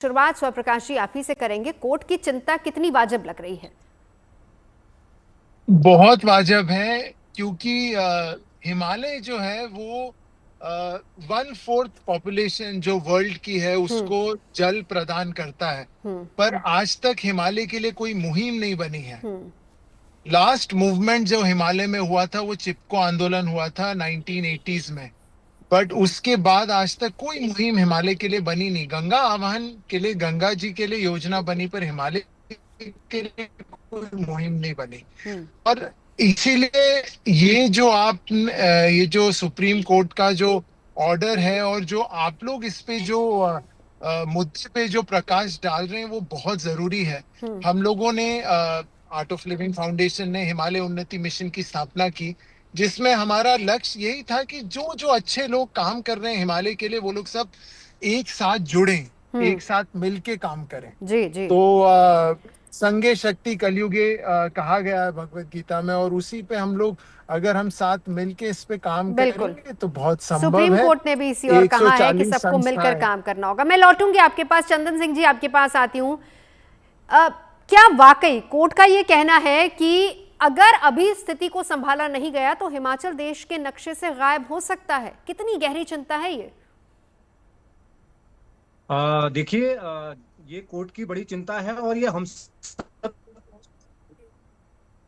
शुरुआत स्वप्रकाश जी आप ही से करेंगे। कोर्ट की चिंता कितनी वाजिब लग रही है? बहुत वाजिब है क्योंकि हिमालय जो है वो 1/4 पॉपुलेशन जो वर्ल्ड की है हम्म। उसको जल प्रदान करता है। हम्म। पर आज तक हिमालय के लिए कोई मुहिम नहीं बनी है। हम्म। लास्ट मूवमेंट जो हिमालय में हुआ था वो चिपको आंदोलन हुआ था 1980s में। बट उसके बाद आज तक कोई मुहिम हिमालय के लिए बनी नहीं। गंगा आह्वान के लिए, गंगा जी के लिए योजना बनी, पर हिमालय के लिए कोई मुहिम नहीं बनी। हम्म। और इसीलिए ये जो ये जो सुप्रीम कोर्ट का जो ऑर्डर है और जो आप लोग इस पे जो मुद्दे पे जो प्रकाश डाल रहे हैं वो बहुत जरूरी है। हम्म। हम लोगों ने आर्ट ऑफ लिविंग फाउंडेशन ने हिमालय उन्नति मिशन की स्थापना की, जिसमें हमारा लक्ष्य यही था कि जो जो अच्छे लोग काम कर रहे हैं हिमालय के लिए वो लोग सब एक साथ जुड़ें, हम्म। एक साथ मिलके काम करें। जी जी। तो संगे शक्ति कलयुगे कहा गया है भगवत गीता में, और उसी पे हम लोग अगर हम साथ मिलके इस पे काम बिल्कुल। करेंगे तो बहुत संभव सुप्रीम है। कोर्ट ने भी इसी और कहा है कि 140 सबको मिलकर संस्थाएं। काम करना होगा। मैं लौटूंगी आपके पास, चंदन सिंह जी आपके पास आती हूँ। क्या वाकई कोर्ट का ये कहना है कि अगर अभी स्थिति को संभाला नहीं गया तो हिमाचल देश के नक्शे से गायब हो सकता है? कितनी गहरी चिंता है ये? देखिए, ये कोर्ट की बड़ी चिंता है और ये हम सब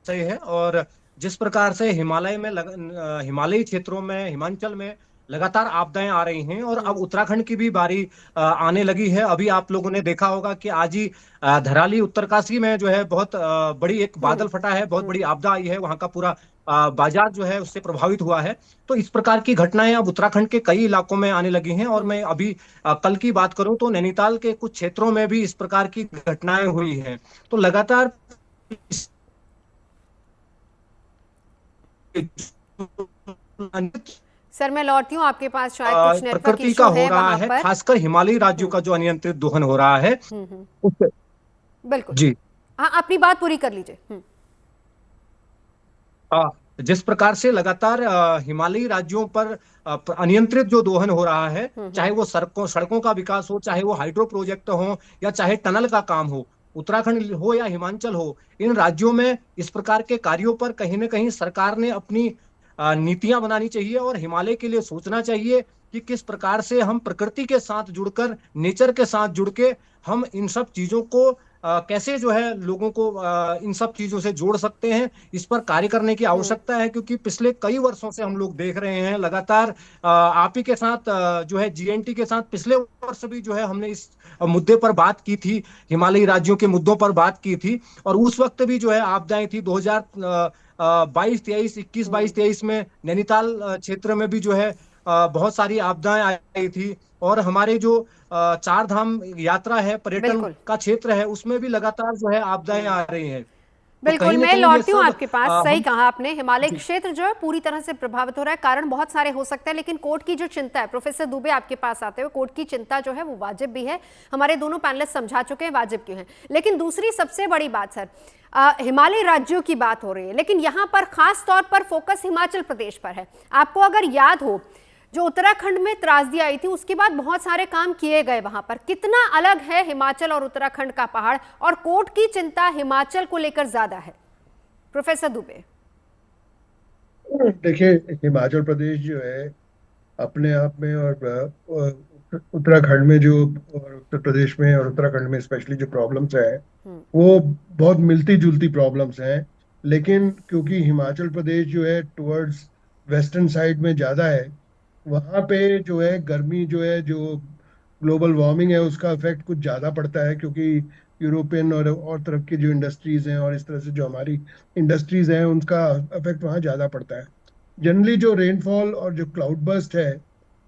से है। और जिस प्रकार से हिमालयी क्षेत्रों में, हिमाचल में लगातार आपदाएं आ रही हैं और अब हम्म। उत्तराखंड की भी बारी आने लगी है। अभी आप लोगों ने देखा होगा कि आज ही धराली उत्तरकाशी में जो है बहुत बड़ी एक हम्म। बादल फटा है, बहुत हम्म। बड़ी आपदा आई है, वहां का पूरा बाजार जो है उससे प्रभावित हुआ है। तो इस प्रकार की घटनाएं अब उत्तराखंड के कई इलाकों में आने लगी हैं। और हम्म। मैं अभी कल की बात करूं तो नैनीताल के कुछ क्षेत्रों में भी इस प्रकार की घटनाएं हुई हैं। तो लगातार सर मैं लौटती हूँ आपके पास, शायद कुछ नेटवर्क प्रकृति का इशू हो है रहा वहां है, पर। खासकर हिमालयी राज्यों हम्म। का जो अनियंत्रित दोहन हो रहा है हम्म। उस बिल्कुल। जी। हाँ, अपनी बात पूरी कर लीजिए। आ, जिस प्रकार से लगातार हिमालयी राज्यों पर अनियंत्रित जो दोहन हो रहा है, हम्म। चाहे वो सड़कों सड़कों का विकास हो, चाहे वो हाइड्रो प्रोजेक्ट हो, या चाहे टनल का काम हो, उत्तराखंड हो या हिमाचल हो, इन राज्यों में इस प्रकार के कार्यों पर कहीं ना कहीं सरकार ने अपनी नीतियां बनानी चाहिए और हिमालय के लिए सोचना चाहिए कि किस प्रकार से हम प्रकृति के साथ जुड़कर, नेचर के साथ जुड़ के हम इन सब चीजों को कैसे जो है लोगों को इन सब चीजों से जोड़ सकते हैं। इस पर कार्य करने की हम्म। आवश्यकता है, क्योंकि पिछले कई वर्षों से हम लोग देख रहे हैं लगातार आप ही के साथ जो है जीएनटी के साथ पिछले वर्ष भी जो है हमने इस मुद्दे पर बात की थी, हिमालयी राज्यों के मुद्दों पर बात की थी। और उस वक्त भी जो है आपदाएं थी 2022-23, 21-22-23 में नैनीताल क्षेत्र में भी जो है बहुत सारी आपदाएं आई थी। और हमारे जो चार धाम यात्रा है, पर्यटन बिल्कुल। का क्षेत्र है, उसमें भी लगातार जो है आपदाएं हम्म। आ रही हैं। तो बिल्कुल, कहीं ना मैं कहीं ये लौटती हूँ सब आपके पास। सही हम कहा आपने, हिमालय जी क्षेत्र जो है पूरी तरह से प्रभावित हो रहा है। कारण बहुत सारे हो सकते हैं, लेकिन कोर्ट की जो चिंता है, प्रोफेसर दुबे आपके पास आते हुए, कोर्ट की चिंता जो है वो वाजिब भी है। हमारे दोनों पैनलिस्ट समझा चुके हैं वाजिब क्यों है। लेकिन दूसरी सबसे बड़ी बात सर, हिमालय राज्यों की बात हो रही है, लेकिन यहाँ पर खास तौर पर फोकस हिमाचल प्रदेश पर है। आपको अगर याद हो, जो उत्तराखंड में त्रासदी आई थी उसके बाद बहुत सारे काम किए गए वहां पर। कितना अलग है हिमाचल और उत्तराखंड का पहाड़, और कोर्ट की चिंता हिमाचल को लेकर ज्यादा है? प्रोफेसर दुबे। देखिए, हिमाचल प्रदेश जो है अपने आप में, और उत्तराखंड में जो, और उत्तर प्रदेश में और उत्तराखंड में स्पेशली जो प्रॉब्लम्स है हम्म। वो बहुत मिलती जुलती प्रॉब्लम्स हैं। लेकिन क्योंकि हिमाचल प्रदेश जो है टुवर्ड्स वेस्टर्न साइड में ज़्यादा है, वहाँ पे जो है गर्मी जो है, जो ग्लोबल वार्मिंग है उसका इफेक्ट कुछ ज़्यादा पड़ता है, क्योंकि यूरोपियन और तरफ की जो इंडस्ट्रीज हैं और इस तरह से जो हमारी इंडस्ट्रीज हैं उनका इफेक्ट वहाँ ज़्यादा पड़ता है। जनरली जो रेनफॉल और जो क्लाउड बर्स्ट है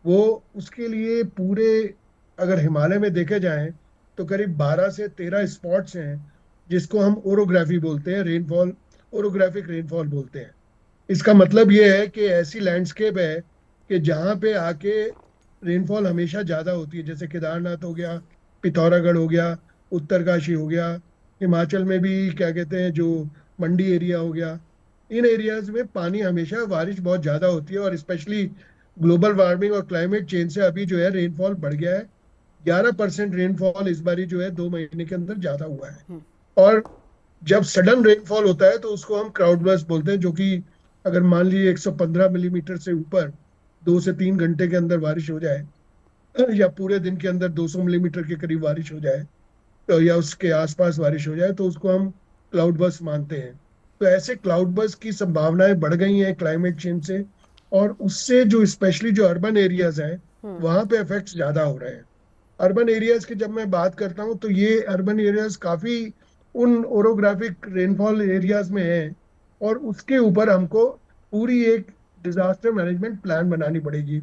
वो, उसके लिए पूरे, अगर हिमालय में देखे जाएं तो करीब 12 से 13 स्पॉट्स हैं जिसको हम ओरोग्राफी बोलते हैं, रेनफॉल, ओरोग्राफिक रेनफॉल बोलते हैं। इसका मतलब ये है कि ऐसी लैंडस्केप है कि जहाँ पे आके रेनफॉल हमेशा ज़्यादा होती है, जैसे केदारनाथ हो गया, पिथौरागढ़ हो गया, उत्तरकाशी हो गया, हिमाचल में भी क्या कहते हैं जो मंडी एरिया हो गया। इन एरियाज में पानी हमेशा, बारिश बहुत ज़्यादा होती है, और स्पेशली ग्लोबल वार्मिंग और क्लाइमेट चेंज से अभी जो है रेनफॉल बढ़ गया है। 11% रेनफॉल इस बारी जो है 2 महीने के अंदर ज्यादा हुआ है। और जब सडन रेनफॉल होता है तो उसको हम क्लाउड बर्स्ट बोलते हैं, जो कि अगर मान लीजिए 115 मिलीमीटर से ऊपर 2 से 3 घंटे के अंदर बारिश हो जाए, या पूरे दिन के अंदर 200 मिलीमीटर के करीब बारिश हो जाए, तो या उसके आसपास बारिश हो जाए, तो उसको हम क्लाउड बर्स्ट मानते हैं। तो ऐसे क्लाउड बर्स्ट की संभावनाएं बढ़ गई हैं क्लाइमेट चेंज से, और उससे जो स्पेशली जो अर्बन एरियाज हैं वहां पे इफेक्ट्स ज्यादा हो रहे हैं। अर्बन एरियाज की जब मैं बात करता हूँ तो ये अर्बन एरियाज काफी उन ओरोग्राफिक रेनफॉल एरियाज में है, और उसके ऊपर हमको पूरी एक डिजास्टर मैनेजमेंट प्लान बनानी पड़ेगी।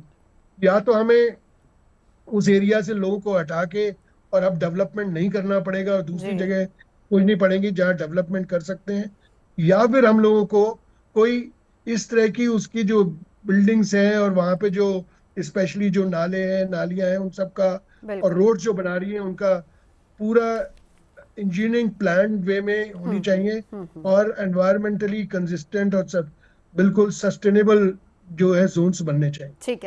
या तो हमें उस एरिया से लोगों को हटा के और अब डेवलपमेंट नहीं करना पड़ेगा और दूसरी जी। जगह खोजनी पड़ेगी जहाँ डेवलपमेंट कर सकते हैं, या फिर हम लोगों को कोई इस तरह की उसकी जो बिल्डिंग्स हैं और वहां पे जो स्पेशली जो नाले हैं नालियां हैं उन सब का और बिल्कुल। रोड जो बना रही है उनका पूरा इंजीनियरिंग प्लान वे में होनी चाहिए, और एनवायरमेंटली कंसिस्टेंट और सब बिल्कुल सस्टेनेबल जो है जोन्स बनने चाहिए। ठीक है।